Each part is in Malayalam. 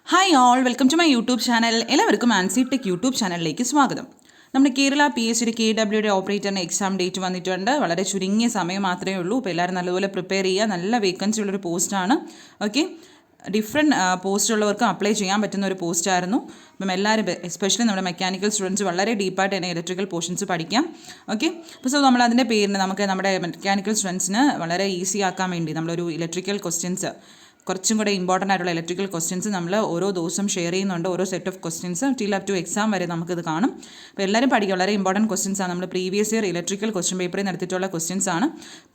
Hi all, welcome to my YouTube channel. എല്ലാവർക്കും ആൻസി ടെക് യൂട്യൂബ് ചാനലിലേക്ക് സ്വാഗതം. നമ്മുടെ കേരള PSCയുടെ KW ഓപ്പറേറ്ററിൻ്റെ എക്സാം ഡേറ്റ് വന്നിട്ടുണ്ട്. വളരെ ചുരുങ്ങിയ സമയം മാത്രമേ ഉള്ളൂ. അപ്പോൾ എല്ലാവരും നല്ലപോലെ പ്രിപ്പയർ ചെയ്യുക. നല്ല വേക്കൻസി ഉള്ളൊരു പോസ്റ്റാണ്. ഓക്കെ, ഡിഫറെൻറ്റ് പോസ്റ്റുള്ളവർക്ക് അപ്ലൈ ചെയ്യാൻ പറ്റുന്ന ഒരു പോസ്റ്റായിരുന്നു. അപ്പം എല്ലാവരും എസ്പെഷ്യലി നമ്മുടെ മെക്കാനിക്കൽ സ്റ്റുഡൻസ് വളരെ ഡീപ്പായിട്ട് തന്നെ ഇലക്ട്രിക്കൽ പോർഷൻസ് പഠിക്കാം. ഓക്കെ, അപ്പോൾ സോ നമ്മൾ അതിൻ്റെ പേരിന് നമുക്ക് നമ്മുടെ മെക്കാനിക്കൽ സ്റ്റുഡൻസിന് വളരെ ഈസി ആക്കാൻ വേണ്ടി നമ്മളൊരു ഇലക്ട്രിക്കൽ ക്വസ്റ്റ്യൻസ് കുറച്ചും കൂടെ ഇമ്പോർട്ടൻ്റ് ആയിട്ടുള്ള ഇലക്ട്രിക്കൽ ക്വസ്റ്റ്യൻസ് നമ്മൾ ഓരോ ദിവസം ഷെയർ ചെയ്യുന്നുണ്ട്. ഓരോ set of questions till up two exam വരെ നമുക്കിത് കാണും. അപ്പോൾ എല്ലാവരും പഠിക്കുക. വളരെ ഇമ്പോർട്ടൻറ്റ് ക്വസ്റ്റ്യൻസ് ആണ്. നമ്മൾ പ്രീവിയസ് ഇയർ ഇലക്ട്രിക്കൽ ക്വസ്റ്റ്യൻ പേപ്പറിൽ നടത്തിയിട്ടുള്ള ക്വസ്റ്റ്യൻസ് ആണ്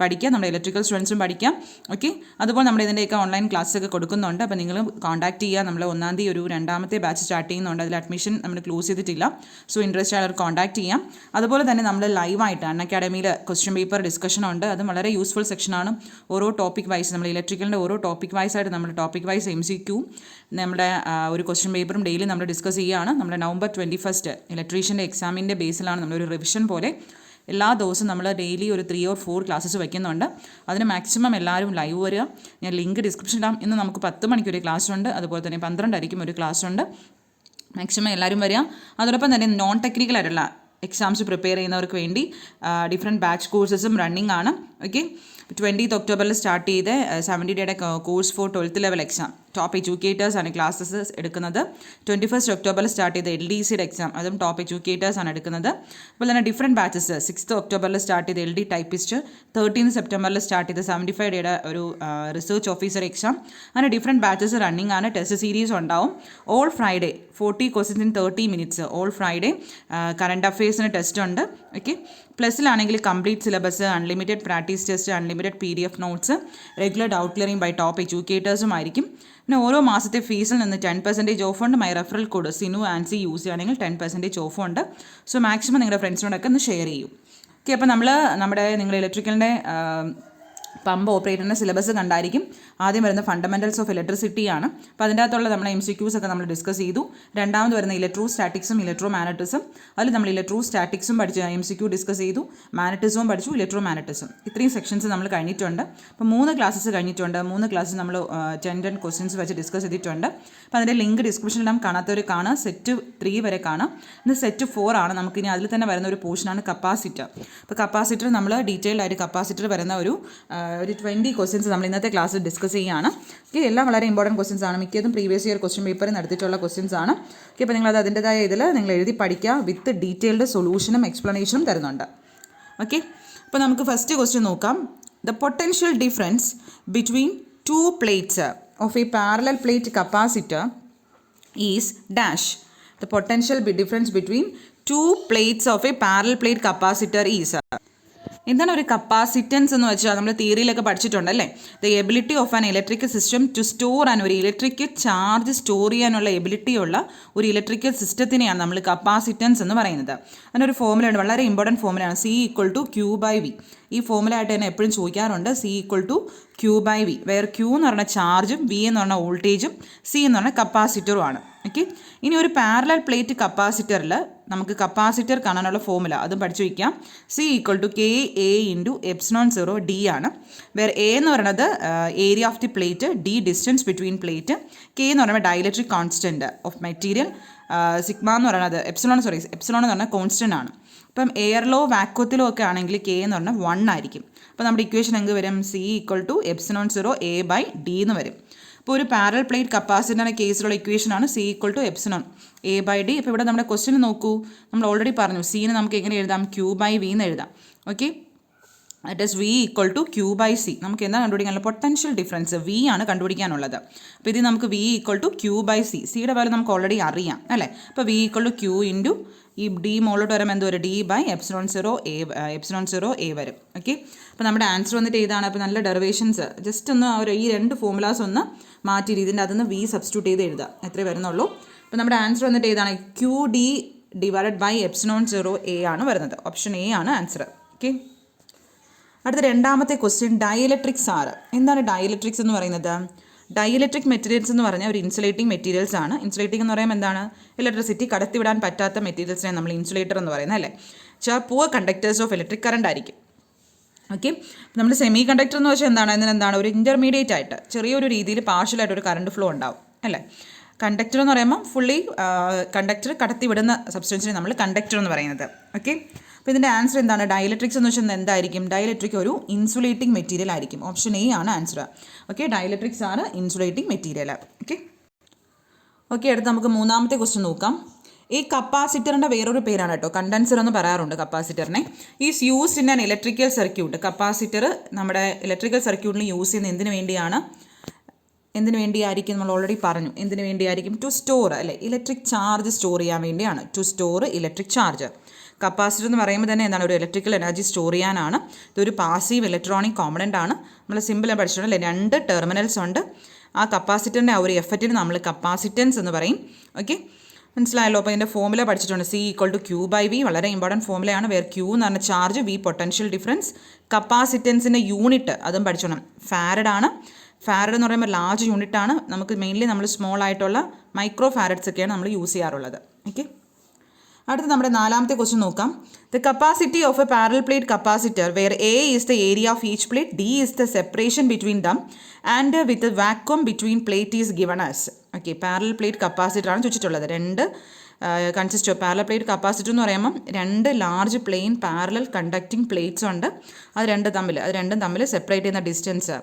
പഠിക്കുക. നമ്മുടെ ഇലക്ട്രിക്കൽ സ്റ്റുഡൻസും പഠിക്കാം. ഓക്കെ, അതുപോലെ നമ്മൾ ഇതിൻ്റെയൊക്കെ ഓൺലൈൻ ക്ലാസ്സൊക്കെ കൊടുക്കുന്നുണ്ട്. അപ്പോൾ നിങ്ങൾ കോൺടാക്ട് ചെയ്യുക. നമ്മൾ 1-ാം തീയതി ഒരു 2-ാമത്തെ ബാച്ച് സ്റ്റാർട്ട് ചെയ്യുന്നുണ്ട്. അതിൽ അഡ്മിഷൻ നമ്മൾ ക്ലോസ് ചെയ്തിട്ടില്ല. സോ ഇൻട്രസ്റ്റ് ആയവർ കോൺടാക്ട് ചെയ്യാം. അതുപോലെ തന്നെ നമ്മൾ ലൈവായിട്ട് അക്കാഡമിയിൽ ക്വസ്റ്റ്യൻ പേപ്പർ ഡിസ്കഷൻ ഉണ്ട്. അതും വളരെ യൂസ്ഫുൾ സെക്ഷനാണ്. ഓരോ ടോപ്പിക് വൈസ് നമ്മൾ ഇലക്ട്രിക്കലിൻ്റെ ഓരോ ടോപ്പിക് വൈസ് ആയിട്ട് നമ്മൾ ടോപ്പിക് വൈസ് MCQ നമ്മുടെ ഒരു ക്വസ്റ്റ്യൻ പേപ്പറും ഡെയിലി നമ്മൾ ഡിസ്കസ് ചെയ്യുകയാണ്. നമ്മുടെ November 21 ഇലക്ട്രീഷ്യൻ്റെ എക്സാമിൻ്റെ ബേസിലാണ് നമ്മളൊരു റിവിഷൻ പോലെ എല്ലാ ദിവസവും നമ്മൾ ഡെയിലി ഒരു 3 or 4 ക്ലാസ്സസ് വയ്ക്കുന്നുണ്ട്. അതിന് മാക്സിമം എല്ലാവരും ലൈവ് വരിക. ഞാൻ ലിങ്ക് ഡിസ്ക്രിപ്ഷൻ ഇടാം. ഇന്ന് നമുക്ക് 10 മണിക്ക് ഒരു ക്ലാസ് ഉണ്ട്. അതുപോലെ തന്നെ 12 ഒരു ക്ലാസ് ഉണ്ട്. മാക്സിമം എല്ലാവരും വരിക. അതോടൊപ്പം തന്നെ നോൺ ടെക്നിക്കൽ ആയിട്ടുള്ള എക്സാംസ് പ്രിപ്പയർ ചെയ്യുന്നവർക്ക് വേണ്ടി ഡിഫറെൻറ്റ് ബാച്ച് കോഴ്സസും റണ്ണിങ് ആണ്. ഓക്കെ, 20th October സ്റ്റാർട്ട് ചെയ്ത് 70 ഡേയുടെ course for 12th level exam top educators ആണ് ക്ലാസ്സസ് എടുക്കുന്നത്. 21st October സ്റ്റാർട്ട് ചെയ്ത് LDCയുടെ എക്സാം അതും ടോപ്പ് എഡ്യൂക്കേറ്റേഴ്സ് ആണ് എടുക്കുന്നത്. അപ്പോൾ തന്നെ different batches 6th October start ചെയ്ത് LD typist, 13th September start ചെയ്ത് 75 ഡേയുടെ ഒരു റിസർച്ച് ഓഫീസർ എക്സാം. അങ്ങനെ ഡിഫറെൻറ്റ് ബാച്ചസ് റണ്ണിങ് ആണ്. ടെസ്റ്റ് സീരീസ് ഉണ്ടാവും. All Friday 40 questions in 30 minutes. All Friday current അഫയേഴ്സിന് ടെസ്റ്റ് ഉണ്ട്. ഓക്കെ, പ്ലസ്സിലാണെങ്കിൽ complete syllabus, unlimited practice test, unlimited PDF notes, regular doubt clearing by top എഡ്യൂക്കേറ്റേഴ്സും ആയിരിക്കും. പിന്നെ ഓരോ മാസത്തെ ഫീസിൽ നിന്ന് 10% ഓഫ് ഉണ്ട്. മൈ റെഫറൽ കോഡ് സിനു ആൻസി യൂസ് ചെയ്യുകയാണെങ്കിൽ 10% ഓഫ് ഉണ്ട്. സോ മാക്സിമം നിങ്ങളുടെ ഫ്രണ്ട്സിനോടൊക്കെ ഒന്ന് ഷെയർ ചെയ്യൂ. ഓക്കെ, അപ്പോൾ നമ്മുടെ നിങ്ങൾ ഇലക്ട്രിക്കലിൻ്റെ പമ്പ് ഓപ്പറേറ്ററിൻ്റെ സിലബസ് കണ്ടായിരിക്കും. ആദ്യം വരുന്ന ഫണ്ടമെൻറ്റൽസ് ഓഫ് ഇലക്ട്രിസിറ്റി ആണ്. അപ്പോൾ അതിൻ്റെ അകത്തുള്ള നമ്മളെ MCQs ഒക്കെ നമ്മൾ ഡിസ്കസ് ചെയ്തു. രണ്ടാമത് വരുന്ന ഇലക്ട്രോ സ്റ്റാറ്റിക്സും ഇലക്ട്രോ മാഗ്നറ്റിസം. അതിൽ നമ്മൾ ഇലക്ട്രോ സ്റ്റാറ്റിക്സും പഠിച്ചു, MCQ ഡിസ്കസ് ചെയ്തു. മാഗ്നറ്റിസവും പഠിച്ചു, ഇലക്ട്രോ മാഗ്നറ്റിസം. ഇത്രയും സെക്ഷൻസ് നമ്മൾ കഴിഞ്ഞിട്ടുണ്ട്. അപ്പോൾ 3 ക്ലാസ്സസ് കഴിഞ്ഞിട്ടുണ്ട്. 3 ക്ലാസ്സസ് നമ്മൾ 10 ക്വസ്റ്റ്യൻസ് വെച്ച് ഡിസ്കസ് ചെയ്തിട്ടുണ്ട്. അപ്പോൾ അതിൻ്റെ ലിങ്ക് ഡിസ്ക്രിപ്ഷനിലും കാണാത്തവർ കാണാം. സെറ്റ് 3 വരെ കാണാം. ഇന്ന് സെറ്റ് 4 ആണ്. നമുക്കിനി അതിൽ തന്നെ വരുന്ന ഒരു പോർഷനാണ് കപ്പാസിറ്റർ. അപ്പോൾ കപ്പാസിറ്റർ നമ്മൾ ഡീറ്റെയിൽഡ് ആയിട്ട് കപ്പാസിറ്റർ വരുന്ന ഒരു 20 ക്വസ്റ്റ്യൻസ് നമ്മൾ ഇന്നത്തെ ക്ലാസ്സിൽ ഡിസ്കസ് ചെയ്യുകയാണ്. ഓക്കെ, എല്ലാം വളരെ ഇമ്പോർട്ടൻറ്റ് ക്വസ്റ്റ്യൻസ് ആണ്. മിക്കതും പ്രീവിയസ് ഇയർ ക്വസ്റ്റ്യൻ പേപ്പറിൽ നടത്തിയിട്ടുള്ള ക്വസ്റ്റ്യൻസ് ആണ്. ഓക്കെ, അപ്പോൾ നിങ്ങളത് അതിൻ്റെതായ ഇതിൽ നിങ്ങൾ എഴുതി പഠിക്കുക. വിത്ത് ഡീറ്റെയിൽഡ് സൊല്യൂഷനും എക്സ്പ്ലനേഷനും തരുന്നുണ്ട്. ഓക്കെ, അപ്പോൾ നമുക്ക് ഫസ്റ്റ് ക്വസ്റ്റ്യൻ നോക്കാം. The potential difference between 2 plates of a parallel plate capacitor is dash. The potential difference between 2 plates of a parallel plate capacitor is. എന്താണ് ഒരു കപ്പാസിറ്റൻസ് എന്ന് വെച്ചാൽ നമ്മൾ തിയറിയിലൊക്കെ പഠിച്ചിട്ടുണ്ടല്ലേ. The ability of an electrical system to store an ഒരു ഇലക്ട്രിക്കൽ ചാർജ് സ്റ്റോർ ചെയ്യാനുള്ള എബിലിറ്റിയുള്ള ഒരു ഇലക്ട്രിക്കൽ സിസ്റ്റത്തിനെയാണ് നമ്മൾ കപ്പാസിറ്റൻസ് എന്ന് പറയുന്നത്. അതിനൊരു ഫോമുല ഉണ്ട്, വളരെ ഇമ്പോർട്ടൻറ്റ് ഫോമുലയാണ്. C=Q/V. ഈ ഫോമുല ആയിട്ട് തന്നെ എപ്പോഴും ചോദിക്കാറുണ്ട്. C=Q/V, വേർ Q എന്ന് പറഞ്ഞ ചാർജും V എന്ന് പറഞ്ഞ വോൾട്ടേജും C എന്ന് പറഞ്ഞ കപ്പാസിറ്ററുമാണ്. ഓക്കെ, ഇനി ഒരു പാരലൽ പ്ലേറ്റ് കപ്പാസിറ്ററിൽ നമുക്ക് കപ്പാസിറ്റർ കാണാനുള്ള ഫോമുല അതും പഠിച്ചു വയ്ക്കാം. C=KA×ε0D ആണ്. വേറെ A എന്ന് പറയുന്നത് area of the plate, D distance between plate, K എന്ന് പറയുമ്പോൾ dielectric constant of material, sigma എന്ന് പറയുന്നത് എപ്സിലോൺ എന്ന് പറഞ്ഞാൽ കോൺസ്റ്റൻ്റ് ആണ്. അപ്പം എയറിലോ വാക്വത്തിലോ ഒക്കെ ആണെങ്കിൽ K എന്ന് പറഞ്ഞാൽ 1 ആയിരിക്കും. അപ്പോൾ നമ്മുടെ ഇക്വേഷൻ എന്ത് വരും? C=ε0A/D എന്ന് വരും. ഇപ്പോൾ ഒരു പാരലൽ പ്ലേറ്റ് കപ്പാസിറ്ററിൻ്റെ കേസിലുള്ള ഇക്വേഷനാണ് C=ε0A/D. അപ്പോൾ ഇവിടെ നമ്മുടെ ക്വസ്റ്റ്യൻ നോക്കൂ. നമ്മൾ ഓൾറെഡി പറഞ്ഞു Cന് നമുക്ക് എങ്ങനെ എഴുതാം? Q/V എന്ന് എഴുതാം. Okay, that is V=Q/C. നമുക്ക് എന്താ കണ്ടുപിടിക്കാനുള്ളത്? പൊട്ടൻഷ്യൽ ഡിഫറൻസ് V ആണ് കണ്ടുപിടിക്കാനുള്ളത്. അപ്പോൾ ഇത് നമുക്ക് V=Q/C. സിയുടെ വാല്യൂ നമുക്ക് ഓൾറെഡി അറിയാം അല്ലേ. അപ്പോൾ V=Q ഇൻറ്റു ഈ D മോളോട്ട് വരുമ്പോൾ എന്ത് വരും? D/ε0A വരും. ഓക്കെ, അപ്പോൾ നമ്മുടെ ആൻസർ വന്നിട്ട് ഇതാണ്. അപ്പോൾ നല്ല ഡെറിവേഷൻസ് ജസ്റ്റ് ഒന്ന് ഈ 2 ഫോമുലാസ് ഒന്ന് മാറ്റിയിട്ട് ഇതിൻ്റെ അതിൽ V സബ്സ്റ്റിറ്റ്യൂട്ട് ചെയ്ത് എഴുതാം. എത്രയേ വരുന്നുള്ളൂ. അപ്പോൾ നമ്മുടെ ആൻസർ വന്നിട്ട് ഇതാണ്. QD/ε0A ആണ് വരുന്നത്. ഓപ്ഷൻ A ആണ് ആൻസർ. ഓക്കെ, അടുത്ത രണ്ടാമത്തെ ക്വസ്റ്റ്യൻ ഡയലക്ട്രിക്സ് ആണ്. എന്താണ് ഡയലക്ട്രിക്സ് എന്ന് പറയുന്നത്? ഡയലക്ട്രിക് മെറ്റീരിയൽസ് എന്ന് പറഞ്ഞാൽ ഒരു ഇൻസുലേറ്റിംഗ് മെറ്റീരിയൽസ് ആണ്. ഇൻസുലേറ്റിംഗ് എന്ന് പറയുമ്പോൾ എന്താണ്? ഇലക്ട്രിസിറ്റി കടത്തിവിടാൻ പറ്റാത്ത മെറ്റീരിയൽസിനെ നമ്മൾ ഇൻസുലേറ്റർ എന്ന് പറയുന്നത് അല്ലേ. Poor conductors of electric current ആയിരിക്കും. ഓക്കെ, നമ്മൾ സെമി കണ്ടക്ടർ എന്ന് വെച്ചാൽ എന്താണ്? ഇതിനെന്താണ്? ഒരു ഇൻ്റർമീഡിയറ്റ് ആയിട്ട് ചെറിയൊരു രീതിയിൽ പാർഷ്യലായിട്ട് ഒരു കറണ്ട് ഫ്ലോ ഉണ്ടാവും അല്ലേ. കണ്ടക്ടർ എന്ന് പറയുമ്പോൾ ഫുള്ളി കണ്ടക്ടർ കടത്തി വിടുന്ന സബ്സ്റ്റൻസിനെ നമ്മൾ കണ്ടക്ടർ എന്ന് പറയുന്നത്. ഓക്കെ, അപ്പോൾ ഇതിൻ്റെ ആൻസർ എന്താണ്? ഡയലക്ട്രിക്സ് എന്ന് വെച്ചാൽ എന്തായിരിക്കും? ഡയലക്ട്രിക് ഒരു ഇൻസുലേറ്റിംഗ് മെറ്റീരിയൽ ആയിരിക്കും. ഓപ്ഷൻ എ ആണ് ആൻസർ. ഓക്കെ, ഡയലക്ട്രിക്സ് ആണ് ഇൻസുലേറ്റിംഗ് മെറ്റീരിയൽ. ഓക്കെ, അടുത്ത് നമുക്ക് മൂന്നാമത്തെ ക്വസ്റ്റ്യൻ നോക്കാം. ഈ കപ്പാസിറ്ററിൻ്റെ വേറൊരു പേരാണ് കേട്ടോ, കണ്ടൻസർ എന്ന് പറയാറുണ്ട് കപ്പാസിറ്ററിനെ. Is used in an electrical circuit. Capacitor നമ്മുടെ ഇലക്ട്രിക്കൽ സർക്യൂട്ടിൽ യൂസ് ചെയ്യുന്ന എന്തിനു വേണ്ടിയാണ്? എന്തിനു വേണ്ടിയായിരിക്കും? നമ്മൾ ഓൾറെഡി പറഞ്ഞു. എന്തിനു വേണ്ടിയായിരിക്കും? ടു സ്റ്റോർ, അല്ലേ, ഇലക്ട്രിക് ചാർജ് സ്റ്റോർ ചെയ്യാൻ വേണ്ടിയാണ്. To store electric charge. Capacitor എന്ന് പറയുമ്പോൾ തന്നെ എന്താണ്? ഒരു ഇലക്ട്രിക്കൽ എനർജി സ്റ്റോർ ചെയ്യാനാണ്. ഇതൊരു പാസീവ് ഇലക്ട്രോണിക് കോമ്പണൻ്റ് ആണ്. നമ്മൾ സിമ്പിൾ പഠിച്ചിട്ടുണ്ടല്ലേ, 2 ടെർമിനൽസ് ഉണ്ട്. ആ കപ്പാസിറ്ററിൻ്റെ ആ ഒരു എഫക്റ്റിന് നമ്മൾ കപ്പാസിറ്റൻസ് എന്ന് പറയും. ഓക്കെ, മനസ്സിലായല്ലോ. അപ്പോൾ ഇതിൻ്റെ ഫോമുല പഠിച്ചിട്ടുണ്ട്. C=Q/V. വളരെ ഇമ്പോർട്ടൻറ്റ് ഫോമുലയാണ്. വേർ Q എന്ന് പറഞ്ഞ ചാർജ്, V പൊട്ടൻഷ്യൽ ഡിഫറൻസ്. കപ്പാസിറ്റൻസിൻ്റെ യൂണിറ്റ് അതും പഠിച്ചോണം, ഫാരഡ് ആണ്. ഫാരഡ് എന്ന് പറയുമ്പോൾ ലാർജ് യൂണിറ്റ് ആണ്. നമുക്ക് മെയിൻലി നമ്മൾ സ്മോൾ ആയിട്ടുള്ള മൈക്രോ ഫാരഡ്സ് ഒക്കെയാണ് നമ്മൾ യൂസ് ചെയ്യാറുള്ളത്. ഓക്കെ, അടുത്ത് നമ്മുടെ നാലാമത്തെ ക്വസ്റ്റ്യൻ നോക്കാം. The capacity of a parallel plate capacitor where A is the area of each plate, D is the separation between them and with vacuum between plate is given as. Okay, parallel plate capacitor ആണ് ചോദിച്ചിട്ടുള്ളത്. Consist of parallel plate capacitor എന്ന് പറയുമ്പം 2 large plane parallel conducting plates ഉണ്ട്. അത് രണ്ടും തമ്മിൽ സെപ്പറേറ്റ് ചെയ്യുന്ന ഡിസ്റ്റൻസ്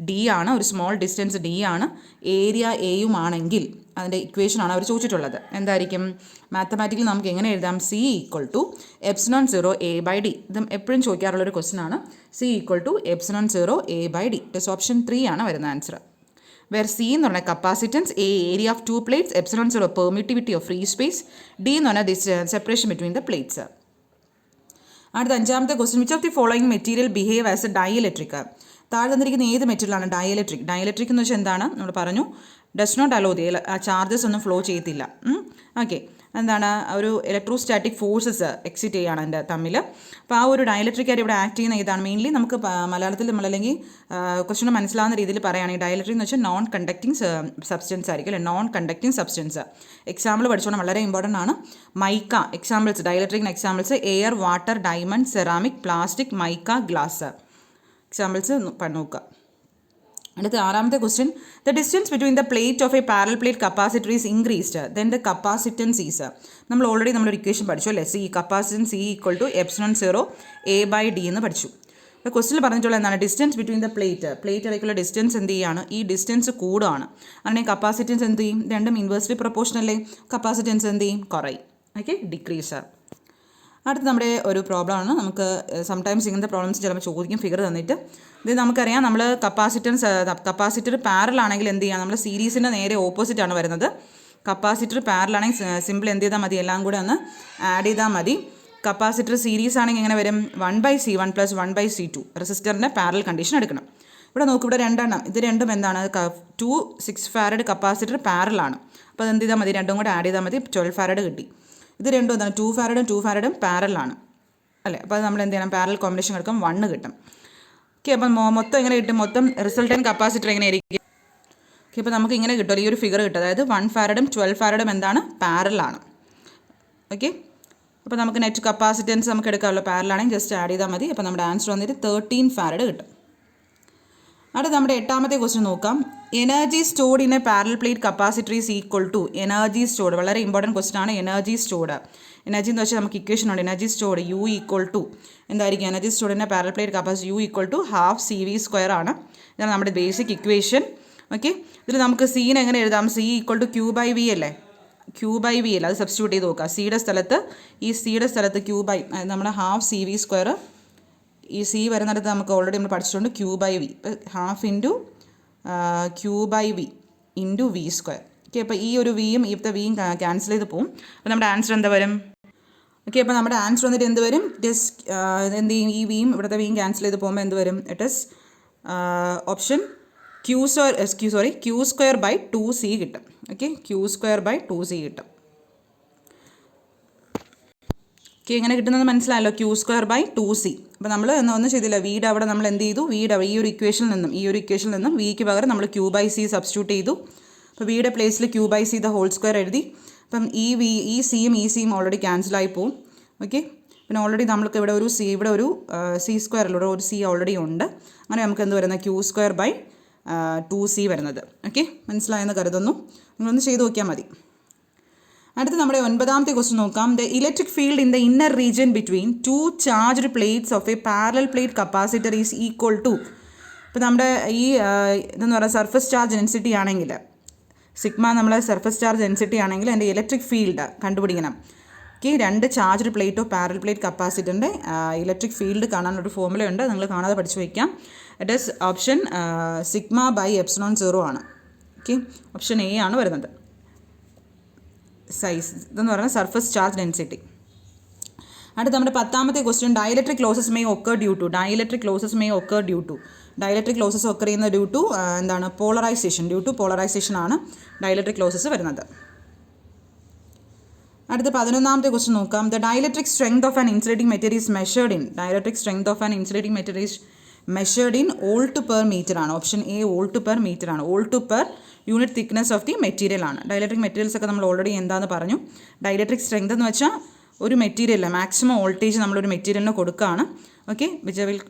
ഡി ആണ്. ഒരു സ്മോൾ ഡിസ്റ്റൻസ് ഡി ആണ്. ഏരിയ എയും ആണെങ്കിൽ അതിൻ്റെ ഇക്വേഷനാണ് അവർ ചോദിച്ചിട്ടുള്ളത്. എന്തായിരിക്കും? മാത്തമാറ്റിക്കലി നമുക്ക് എങ്ങനെ എഴുതാം? C=ε0 A/D. ഇത് എപ്പോഴും ചോദിക്കാറുള്ളൊരു ക്വസ്റ്റൻ ആണ്. C=ε0 A/D. ഇറ്റ് ഓപ്ഷൻ 3 ആണ് വരുന്ന ആൻസർ. വേർ C എന്ന് പറഞ്ഞാൽ capacitance, A area of 2 plates, ε0 permittivity of free space, D എന്ന് പറഞ്ഞാൽ സെപ്പറേഷൻ ബിറ്റ്വീൻ ദ പ്ലേറ്റ്സ്. അടുത്ത അഞ്ചാമത്തെ question. Which of the following material behave as a dielectric? താഴെ തന്നിരിക്കുന്ന ഏത് മെറ്റീരിയലാണ് ഡൈഇലക്ട്രിക്? ഡൈഇലക്ട്രിക് എന്ന് വെച്ചാൽ എന്താണ്? നമ്മൾ പറഞ്ഞു, does not allow the charges ഒന്നും ഫ്ലോ ചെയ്യത്തില്ല. ഓക്കെ, എന്താണ്? ഒരു ഇലക്ട്രോസ്റ്റാറ്റിക് ഫോഴ്സസ് എക്സിറ്റ് ചെയ്യുകയാണ് അതിൻ്റെ തമ്മിൽ. അപ്പോൾ ആ ഒരു ഡയലക്ട്രിക് ആയിട്ട് ഇവിടെ ആക്ട് ചെയ്യുന്ന ഇതാണ്. മെയിൻലി നമുക്ക് മലയാളത്തിൽ നമ്മളല്ലെങ്കിൽ കുറച്ചുകൂടെ മനസ്സിലാവുന്ന രീതിയിൽ പറയുകയാണെങ്കിൽ ഡയലക്ട്രിക് എന്ന് വെച്ചാൽ നോൺ കണ്ടക്റ്റിംഗ് സബ്സ്റ്റൻസ് ആയിരിക്കും, അല്ലേ, നോൺ കണ്ടക്റ്റിംഗ് സബ്സ്റ്റൻസ്. എക്സാമ്പിൾ പഠിച്ചോണം, വളരെ ഇമ്പോർട്ടൻ്റ് ആണ്. മൈക്ക. എക്സാമ്പിൾസ്, ഡയലക്ട്രിക്കിന് examples air, water, diamond, ceramic, plastic, mica, glass. Examples നോക്കുക. അടുത്ത ആറാമത്തെ question. The distance between the plate of a parallel plate capacitor is increased, then the capacitance is. നമ്മൾ ഓൾറെഡി നമ്മളൊരു ഇക്വേഷൻ പഠിച്ചു, അല്ലേ, കപ്പാസിറ്റൻസ് C=ε0 A/D എന്ന് പഠിച്ചു. അപ്പോൾ ക്വസ്റ്റിൽ പറഞ്ഞിട്ടുള്ള എന്താണ്? ഡിസ്റ്റൻസ് ബിറ്റ്വീൻ ദ പ്ലേറ്റ് ഇടയ്ക്കുള്ള ഡിസ്റ്റൻസ് എന്ത് ചെയ്യുകയാണ്? ഈ ഡിസ്റ്റൻസ് കൂടുകയാണ്. അങ്ങനെ കപ്പാസിറ്റൻസ് എന്ത് ചെയ്യും? രണ്ടും ഇൻവേഴ്സ്ലി പ്രൊപ്പോർഷനല്ലേ. കപ്പാസിറ്റൻസ് എന്ത് ചെയ്യും? കുറയും. Okay, decrease. അടുത്ത് നമ്മുടെ ഒരു പ്രോബ്ലമാണ്. നമുക്ക് സംടൈംസ് ഇങ്ങനത്തെ പ്രോബ്ലംസ് ചിലപ്പോൾ ചോദിക്കും ഫിഗർ തന്നിട്ട്. ഇത് നമുക്കറിയാം, നമ്മൾ കപ്പാസിറ്റർ പാരലാണെങ്കിൽ എന്ത് ചെയ്യാം? നമ്മൾ സീരീസിൻ്റെ നേരെ ഓപ്പോസിറ്റാണ് വരുന്നത്. കപ്പാസിറ്റർ പാരലാണെങ്കിൽ സിമ്പിൾ എന്ത് ചെയ്താൽ മതി? എല്ലാം കൂടെ ഒന്ന് ആഡ് ചെയ്താൽ മതി. കപ്പാസിറ്റർ സീരീസ് ആണെങ്കിൽ എങ്ങനെ വരും? 1/C1 + 1/C2. റെസിസ്റ്ററിൻ്റെ പാരൽ കണ്ടീഷൻ എടുക്കണം. ഇവിടെ നോക്കും, ഇവിടെ രണ്ടെണ്ണം. ഇത് രണ്ടും എന്താണ്? 2 6 ഫാരഡ് കപ്പാസിറ്റർ പാരലാണ്. അപ്പോൾ അത് എന്ത് ചെയ്താൽ മതി? രണ്ടും കൂടെ ആഡ് ചെയ്താൽ മതി. 12 ഫാരഡ് കിട്ടി. ഇത് രണ്ടും എന്താണ്? 2 ഫാരഡും പാരലാണ്, അല്ലേ. അപ്പോൾ അത് നമ്മൾ എന്ത് ചെയ്യണം? പാരൽ കോമ്പിനേഷൻ എടുക്കും, 1 കിട്ടും. ഓക്കെ, അപ്പം മൊത്തം എങ്ങനെ കിട്ടും? മൊത്തം റിസൾട്ടൻറ്റ് കപ്പാസിറ്റർ എങ്ങനെ ആയിരിക്കും? ഓക്കെ, അപ്പോൾ നമുക്ക് ഇങ്ങനെ കിട്ടുമല്ലോ, ഈ ഒരു ഫിഗർ കിട്ടും. അതായത് 1 ഫാരഡും 12 ഫാരഡും എന്താണ്? പാരലാണ്. ഓക്കെ, അപ്പോൾ നമുക്ക് നെറ്റ് കപ്പാസിറ്റൻസ് നമുക്ക് എടുക്കാമല്ലോ. പാരലാണെങ്കിൽ ജസ്റ്റ് ആഡ് ചെയ്താൽ മതി. അപ്പോൾ നമ്മുടെ ആൻസർ വന്നിട്ട് 13 ഫാരഡ് കിട്ടും. അടുത്ത നമ്മുടെ എട്ടാമത്തെ ക്വസ്റ്റ്യൻ നോക്കാം. Energy stored in a parallel plate capacitor is equal to. Energy stored വളരെ ഇമ്പോർട്ടൻറ്റ് ക്വസ്റ്റ്യൻ ആണ്. എനർജി സ്റ്റോർഡ്, എനർജി എന്ന് വെച്ചാൽ നമുക്ക് ഇക്വേഷൻ ഉണ്ട്. എനർജി സ്റ്റോർഡ് U= എന്തായിരിക്കും? Energy stored in a parallel plate capacitor U= ½ CV² ആണ്. ഇതാണ് നമ്മുടെ ബേസിക് ഇക്വേഷൻ. ഓക്കെ, ഇതിൽ നമുക്ക് സീനെ എങ്ങനെ എഴുതാം? C=Q/V അല്ലേ. Q/V അല്ല, അത് സബ്സ്റ്റിറ്റ്യൂട്ട് ചെയ്ത് നോക്കുക. സിയുടെ സ്ഥലത്ത് Q/, നമ്മുടെ ½ CV². ഈ സി വരുന്നിടത്ത് നമുക്ക് ഓൾറെഡി നമ്മൾ പഠിച്ചിട്ടുണ്ട് Q/V. ഇപ്പോൾ ½ Q/V × V². ഓക്കെ, അപ്പോൾ ഈ ഒരു വിയും ഇവിടുത്തെ വിയും ക്യാൻസൽ ചെയ്ത് പോകും. അപ്പോൾ നമ്മുടെ ആൻസർ എന്താ വരും? ഓക്കെ, അപ്പോൾ നമ്മുടെ ആൻസർ വന്നിട്ട് എന്ത് വരും? എന്ത് ചെയ്യും? ഈ വിയും ഇവിടുത്തെ വിയും ക്യാൻസൽ ചെയ്ത് പോകുമ്പോൾ എന്ത് വരും? ഇറ്റ് ഇസ് ഓപ്ഷൻ Q²/2C കിട്ടും. ഓക്കെ, Q²/2C കിട്ടും. ഓക്കെ, എങ്ങനെ കിട്ടുന്നത് മനസ്സിലായല്ലോ? Q²/2C. അപ്പോൾ നമ്മൾ ഒന്നും ചെയ്തില്ല. വീട് അവിടെ നമ്മൾ എന്ത് ചെയ്തു? ഈ ഒരു ഇക്വേഷനിൽ നിന്നും വിക്ക് പകരം നമ്മൾ Q/C സബ്സ്റ്റിറ്റ്യൂട്ട് ചെയ്തു. അപ്പോൾ വിയുടെ പ്ലേസിൽ Q/C² എഴുതി. അപ്പം ഈ സിയും ഓൾറെഡി ക്യാൻസലായി പോവും. ഓക്കെ, പിന്നെ ഓൾറെഡി നമ്മൾക്ക് ഇവിടെ ഒരു C² ഇവിടെ ഒരു C² ഒരു C ഓൾറെഡി ഉണ്ട്. അങ്ങനെ നമുക്ക് എന്ത് വരുന്നത്? Q²/2C 2C വരുന്നത്. ഓക്കെ, മനസ്സിലായെന്ന് കരുതുന്നു. നിങ്ങളൊന്ന് ചെയ്ത് നോക്കിയാൽ മതി. അടുത്ത് നമ്മുടെ 9ാമത്തെ ക്വസ്റ്റ്യൻ നോക്കാം. The electric field in the inner region between 2 charged plates of a parallel plate capacitor is equal to. ഇപ്പോൾ നമ്മുടെ ഈ ഇതെന്ന് പറയുക സർഫസ് ചാർജ് ഡെൻസിറ്റി ആണെങ്കിൽ, സിഗ്മ നമ്മളെ സർഫസ് ചാർജ് ഡെൻസിറ്റി ആണെങ്കിൽ അതിൻ്റെ ഇലക്ട്രിക് ഫീൽഡ് കണ്ടുപിടിക്കണം. Okay, 2 charged plate of parallel plate കപ്പാസിറ്ററിൻ്റെ ഇലക്ട്രിക് ഫീൽഡ് കാണാനൊരു ഫോർമുലയുണ്ട്, നിങ്ങൾ കാണാതെ പഠിച്ചു വയ്ക്കാം. It is option sigma by epsilon 0 ആണ്. ഓക്കെ, ഓപ്ഷൻ എ ആണ് വരുന്നത്. സൈസ് ഇതെന്ന് പറയുന്നത് സർഫസ് ചാർജ് ഡെൻസിറ്റി. അടുത്ത നമ്മുടെ 10ാമത്തെ question, dielectric losses may occur due to. Dielectric losses may occur due to. Dielectric losses occur ചെയ്യുന്ന ഡ്യൂ ടു എന്താണ്? പോളറൈസേഷൻ. ഡ്യൂ ടു പോളറൈസേഷൻ ആണ് ഡയലക്ട്രിക് ലോസസ് വരുന്നത്. അടുത്ത 11ാമത്തെ ക്വസ്റ്റ്യൻ നോക്കാം. The dielectric strength of an insulating material is measured in. Dielectric strength of an insulating material is measured in volt per metre ആണ്. Option A volt per metre ആണ്. Volt per unit thickness of the material ആണ്. ഡയലക്ട്രിക് മെറ്റീരിയൽസ് ഒക്കെ നമ്മൾ ഓൾറെഡി എന്താണെന്ന് പറഞ്ഞു. ഡയലക്ട്രിക് സ്ട്രെങ്ത് എന്ന് വെച്ചാൽ ഒരു മെറ്റീരിയൽ മാക്സിമം വോൾട്ടേജ് നമ്മളൊരു മെറ്റീരിയലിന് കൊടുക്കുകയാണ്. Okay,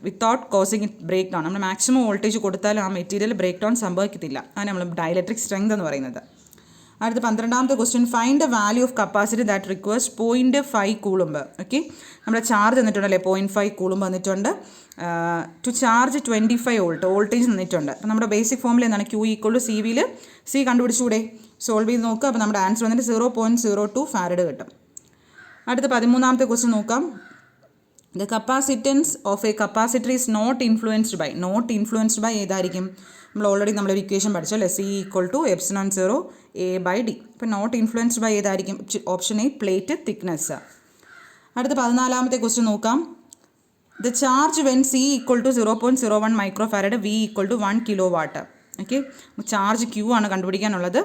without causing it break down. നമ്മൾ മാക്സിമം വോൾട്ടേജ് കൊടുത്താലും ആ മെറ്റീരിയൽ ബ്രേക്ക് ഡൗൺ സംഭവിക്കത്തില്ല. അതാണ് നമ്മൾ ഡയലക്ട്രിക് സ്ട്രെങ്ത് എന്ന് പറയുന്നത്. അടുത്ത 12ാമത്തെ question, find the value of capacity that requires 0.5 coulomb. Okay, നമ്മുടെ ചാർജ് തന്നിട്ടുണ്ടല്ലേ, 0.5 കൂളുംബ് വന്നിട്ടുണ്ട്. ടു ചാർജ് 25 വോൾട്ട് വോൾട്ടേജ് തന്നിട്ടുണ്ട്. അപ്പോൾ നമ്മുടെ ബേസിക് ഫോമിൽ എന്താണ്? Q equal to CV C കണ്ടുപിടിച്ചുകൂടെ? സോൾവ് ചെയ്ത് നോക്കുക. അപ്പോൾ നമ്മുടെ ആൻസർ വന്നിട്ട് 0.02 ഫാരഡ് കിട്ടും. അടുത്ത 13ാമത്തെ ക്വസ്റ്റ്യൻ നോക്കാം. The capacitance of a capacitor is not influenced by. Not influenced by ഏതായിരിക്കും? നമ്മൾ ഓൾറെഡി നമ്മളൊരു ഇക്വേഷൻ പഠിച്ചു അല്ലേ, C equal to epsilon 0 A/D. ഇപ്പോൾ നോട്ട് ഇൻഫ്ലുവൻസ്ഡ് ബൈ ഏതായിരിക്കും? Option A plate thickness. അടുത്ത 14ാമത്തെ ക്വസ്റ്റ്യൻ നോക്കാം. The charge when C equal to 0.01 micro farad, V equal to 1 kilo watt. Okay, charge Q ആണ് കണ്ടുപിടിക്കാനുള്ളത്.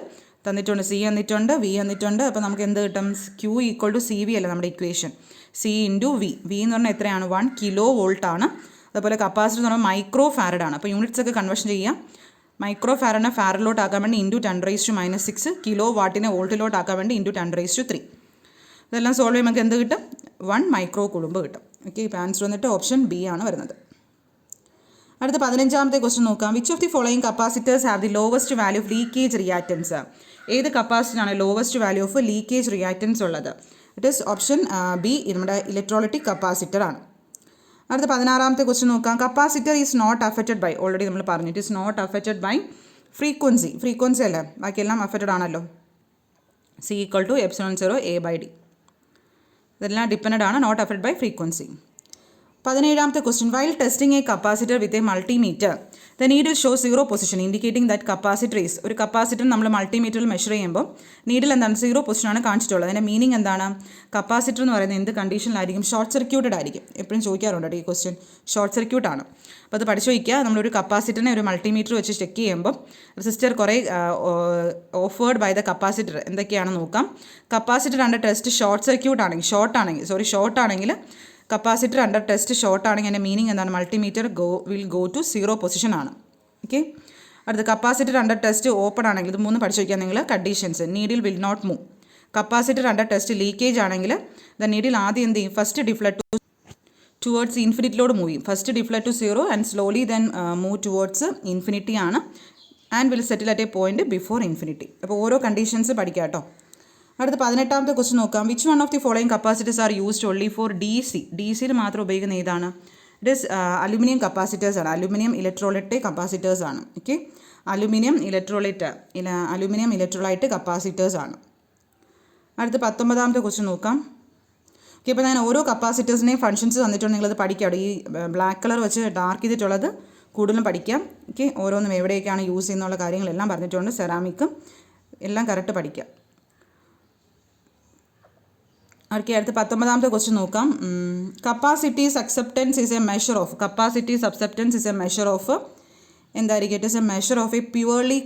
തന്നിട്ടുണ്ട്, C തന്നിട്ടുണ്ട്, V തന്നിട്ടുണ്ട്. അപ്പോൾ നമുക്ക് എന്ത് കിട്ടും? Q ഈക്വൽ ടു CV അല്ല നമ്മുടെ equation. C into V. V എന്ന് പറഞ്ഞാൽ എത്രയാണ്? 1 കിലോ വോൾട്ട് ആണ്. അതുപോലെ കപ്പാസിറ്റർ എന്ന് പറഞ്ഞാൽ മൈക്രോ ഫാരഡ് ആണ്. അപ്പോൾ യൂണിറ്റ്സ് ഒക്കെ കൺവേർഷൻ ചെയ്യാം. മൈക്രോ ഫാരഡിനെ ഫാരഡിലോട്ട് ആക്കാൻ വേണ്ടി ഇൻറ്റു 10⁻⁻6, കിലോ വാട്ടിനെ വോൾട്ടിലോട്ട് ആക്കാൻ വേണ്ടി ഇൻറ്റു 10⁻3. ഇതെല്ലാം സോൾവ് ചെയ്യുമ്പോൾ നമുക്ക് എന്ത് കിട്ടും? 1 മൈക്രോ കുളുംബ് കിട്ടും. ഓക്കെ, ഇപ്പോൾ ആൻസർ വന്നിട്ട് ഓപ്ഷൻ ബി ആണ് വരുന്നത്. അടുത്ത 15ാമത്തെ ക്വസ്റ്റ്യൻ നോക്കാം. Which of the following capacitors have the lowest value of leakage reactance. ഏത് കപ്പാസിറ്ററാണ് lowest value of leakage reactance ഉള്ളത്? ഇറ്റ് ഈസ് ഓപ്ഷൻ ബി, നമ്മുടെ ഇലക്ട്രോലൈറ്റിക് കപ്പാസിറ്റർ ആണ്. അടുത്ത 16ാമത്തെ ക്വസ്റ്റ്യൻ നോക്കാം. Capacitor is not affected by. Already നമ്മൾ പറഞ്ഞു, it is not affected by frequency. Frequency അല്ലേ, ബാക്കിയെല്ലാം അഫക്റ്റഡ് ആണല്ലോ. C equal to epsilon 0 A/D. ഇതെല്ലാം ഡിപ്പെൻഡ് ആണ്, നോട്ട് അഫക്റ്റഡ് ബൈ ഫ്രീക്വൻസി. 17ാമത്തെ question. While testing a capacitor with a multimeter the needle show 0 position indicating that capacitor is. ഒരു കപ്പാസിറ്റർ നമ്മൾ മൾട്ടിമീറ്ററിൽ മെഷർ ചെയ്യുമ്പോൾ നീഡിൽ എന്താണ്? 0 പൊസിഷനാണ് കാണിച്ചിട്ടുള്ളത്. അതിൻ്റെ മീനിങ് എന്താണ്? കപ്പാസിറ്റർ എന്ന് പറയുന്നത് എന്ത് കണ്ടീഷനിലായിരിക്കും? ഷോർട്ട് സർക്യൂട്ടഡ് ആയിരിക്കും. എപ്പോഴും ചോദിക്കാറുണ്ട് ഈ ക്വസ്റ്റ്യൻ. ഷോർട്ട് സർക്യൂട്ടാണ്. അപ്പോൾ അത് പഠിച്ചു വയ്ക്കുക. നമ്മളൊരു കപ്പാസിറ്ററിനെ ഒരു മൾട്ടിമീറ്റർ വെച്ച് ചെക്ക് ചെയ്യുമ്പോൾ റെസിസ്റ്റർ കുറേ ഓഫേർഡ് ബൈ ദ കപ്പാസിറ്റർ എന്തൊക്കെയാണെന്ന് നോക്കാം. Capacitor under test short circuit ആണെങ്കിൽ, ഷോർട്ട് ആണെങ്കിൽ കപ്പാസിറ്റർ അണ്ടർ ടെസ്റ്റ് ഷോർട്ട് ആണെങ്കിൽ അതിൻ്റെ മീനിങ് എന്താണ്? Multimeter will go to 0 position ആണ്. ഓക്കെ, അടുത്ത കപ്പാസിറ്റർ അണ്ടർ ടെസ്റ്റ് ഓപ്പൺ ആണെങ്കിൽ, ഇത് 3 പഠിച്ചു വയ്ക്കാൻ നിങ്ങൾ. Conditions, needle will not move. Capacitor under test leakage ആണെങ്കിൽ ദ നീഡിൽ ആദ്യം എന്ത് ചെയ്യും? ഫസ്റ്റ് ഡിഫ്ലക്ട് ടുവേർഡ്സ് ഇൻഫിനിറ്റിയിലോട് മൂവ് ചെയ്യും. First deflect to 0 and slowly then move towards infinity ആണ്. And will settle at a point before infinity. അപ്പോൾ ഓരോ കണ്ടീഷൻസ് പഠിക്കാം കേട്ടോ. അടുത്ത 18ാമത്തെ ക്വസ്റ്റ്യൻ നോക്കാം. Which one of the following capacitors are used only for DC. DCയിൽ മാത്രം ഉപയോഗിക്കുന്ന ഏതാണ്? ഇറ്റ് ഈസ് അലുമിനിയം കപ്പാസിറ്റേഴ്സ് ആണ്. അലുമിനിയം ഇലക്ട്രോലൈറ്റ് കപ്പാസിറ്റേഴ്സ് ആണ്. ഓക്കെ, അലുമിനിയം ഇലക്ട്രോലൈറ്റ് കപ്പാസിറ്റേഴ്സ് ആണ്. അടുത്ത 19ാമത്തെ ക്വസ്റ്റ്യൻ നോക്കാം. ഓക്കെ, ഇപ്പോൾ ഞാൻ ഓരോ കപ്പാസിറ്റേഴ്സിനെയും ഫങ്ഷൻസ് തന്നിട്ടുണ്ട്, നിങ്ങളത് പഠിക്കാം. ഈ ബ്ലാക്ക് കളർ വെച്ച് ഡാർക്ക് ചെയ്തിട്ടുള്ളത് കൂടുതലും പഠിക്കാം. ഓക്കെ, ഓരോന്നും എവിടെയൊക്കെയാണ് യൂസ് ചെയ്യുന്നുള്ള കാര്യങ്ങളെല്ലാം പറഞ്ഞിട്ടുണ്ട്. സെറാമിക്കും എല്ലാം കറക്റ്റ് പഠിക്കാം. ഓക്കെ, അടുത്ത 19ാമത്തെ ക്വസ്റ്റ്യൻ നോക്കാം. Capacity susceptance is a measure of. Capacity susceptance is a measure of എന്തായിരിക്കും? It is a measure of a purely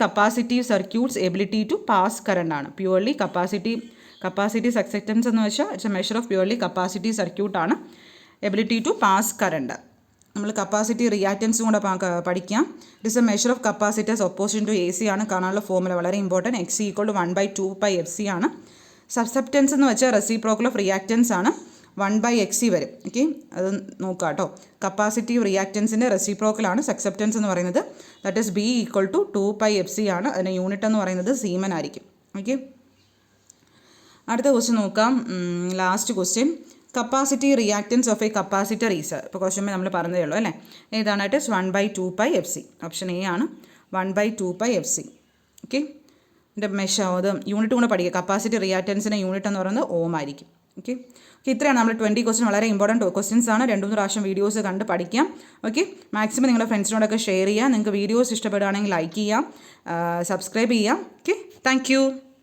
capacitive circuits ability to pass current ആണ്. പ്യുവർലി കപ്പാസിറ്റി സബ്സെപ്റ്റൻസ് എന്ന് വെച്ചാൽ it's a measure of purely capacity സർക്യൂട്ടാണ്. Ability to pass current. നമ്മൾ കപ്പാസിറ്റി റിയാക്റ്റൻസും കൂടെ പഠിക്കാം. It is a measure of capacitors opposite to AC ആണ്. കാണാനുള്ള ഫോർമുല വളരെ ഇമ്പോർട്ടൻറ്റ്. XC = 1/2πfc ആണ്. സബ്സെപ്റ്റൻസ് എന്ന് വെച്ചാൽ റെസിപ്രോക്കൽ ഓഫ് റിയാക്റ്റൻസ് ആണ്. 1/xc വരും. ഓക്കെ, അത് നോക്കുക കേട്ടോ. കപ്പാസിറ്റീവ് റിയാക്റ്റൻസിൻ്റെ റെസിപ്രോക്കലാണ് സക്സെപ്റ്റൻസ് എന്ന് പറയുന്നത്. ദാറ്റ് ഈസ് B = 2πfc ആണ്. അതിൻ്റെ യൂണിറ്റ് എന്ന് പറയുന്നത് സീമൻ ആയിരിക്കും. ഓക്കെ, അടുത്ത ക്വസ്റ്റ്യൻ നോക്കാം. Last question, capacity reactance of a capacitor is. ഇപ്പോൾ ക്വസ്റ്റ്യൻ നമ്മൾ പറഞ്ഞതേ ഉള്ളൂ അല്ലേ. ഏതാണ്? It is 1/2πfc. Option A ആണ് 1/2πfc. ഓക്കെ, ഇതിൻ്റെ അത് യൂണിറ്റ് കൂടെ പഠിക്കുക. കപ്പാസിറ്റി റിയാക്റ്റൻസിൻ്റെ യൂണിറ്റ് എന്ന് പറയുന്നത് ഓം ആയിരിക്കും. ഓക്കെ, ഇത്രയാണ് നമ്മൾ 20 ക്വസ്റ്റ്യൻ. വളരെ ഇമ്പോർട്ടൻറ്റ് ക്വസ്റ്റ്യൻസ് ആണ്. 2-3 പ്രാവശ്യം വീഡിയോസ് കണ്ട് പഠിക്കാം. ഓക്കെ, മാക്സിമം നിങ്ങളുടെ ഫ്രണ്ട്സിനോടൊക്കെ ഷെയർ ചെയ്യുക. നിങ്ങൾക്ക് വീഡിയോസ് ഇഷ്ടപ്പെടുകയാണെങ്കിൽ ലൈക്ക് ചെയ്യാം, സബ്സ്ക്രൈബ് ചെയ്യാം. Okay, thank you.